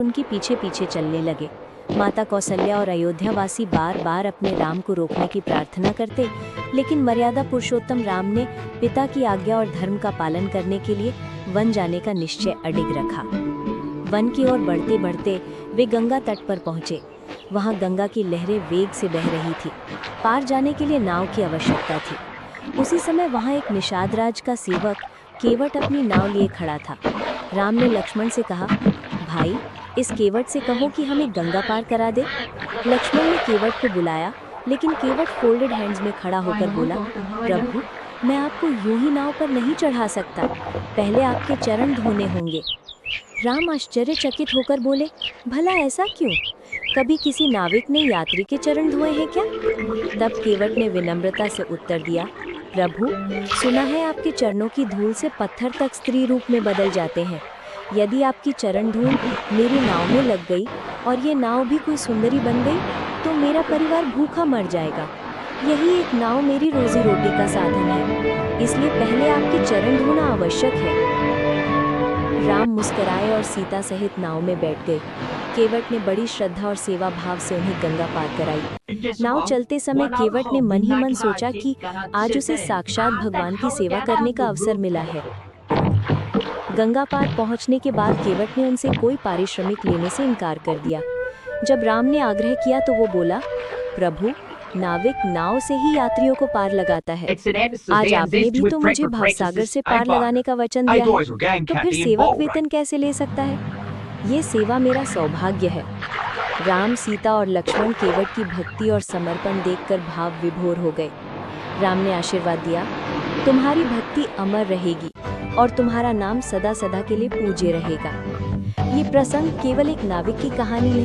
उनके पीछे पीछे चलने लगे। माता कौशल्या और अयोध्यावासी बार बार अपने राम को रोकने की प्रार्थना करते, लेकिन मर्यादा पुरुषोत्तम राम ने पिता की आज्ञा और धर्म का पालन करने के लिए वन जाने का निश्चय अडिग रखा। वन की ओर बढ़ते बढ़ते वे गंगा तट पर पहुंचे। वहां गंगा की लहरें वेग से बह रही थी। पार जाने के लिए नाव की आवश्यकता थी। उसी समय वहां एक निषादराज का सेवक केवट अपनी नाव लिए खड़ा था। राम ने लक्ष्मण से कहा, भाई, इस केवट से कहो कि हमें गंगा पार करा दे। लक्ष्मण ने केवट को बुलाया, लेकिन केवट फोल्डेड हैंड्स में खड़ा होकर बोला, प्रभु, मैं आपको यूं ही नाव पर नहीं चढ़ा सकता, पहले आपके चरण धोने होंगे। राम आश्चर्यचकित होकर बोले, भला ऐसा क्यों? कभी किसी नाविक ने यात्री के चरण धोए हैं क्या? तब केवट ने विनम्रता से उत्तर दिया, प्रभु, सुना है आपके चरणों की धूल से पत्थर तक स्त्री रूप में बदल जाते हैं। यदि आपकी चरण धूल मेरी नाव में लग गई और ये नाव भी कोई सुंदरी बन गई, तो मेरा परिवार भूखा मर जाएगा। यही एक नाव मेरी रोजी रोटी का साधन है, इसलिए पहले आपके चरण धोना आवश्यक है। राम मुस्कुराए और सीता सहित नाव में बैठ गए। केवट ने बड़ी श्रद्धा और सेवा भाव से उन्हें गंगा पार कराई। नाव चलते समय केवट ने मन ही मन सोचा कि आज उसे साक्षात भगवान की सेवा करने का अवसर मिला है। गंगा पार पहुंचने के बाद केवट ने उनसे कोई पारिश्रमिक लेने से इनकार कर दिया। जब राम ने आग्रह किया तो वो बोला, प्रभु, नाविक नाव से ही यात्रियों को पार लगाता है। आज आपने भी तो मुझे भवसागर से पार लगाने का वचन दिया है, तो फिर सेवक वेतन कैसे ले सकता है? ये सेवा मेरा सौभाग्य है। राम, सीता और लक्ष्मण केवट की भक्ति और समर्पण देखकर भाव विभोर हो गए। राम ने आशीर्वाद दिया, तुम्हारी भक्ति अमर रहेगी और तुम्हारा नाम सदा सदा के लिए पूज्य रहेगा। ये प्रसंग केवल एक नाविक की कहानी नहीं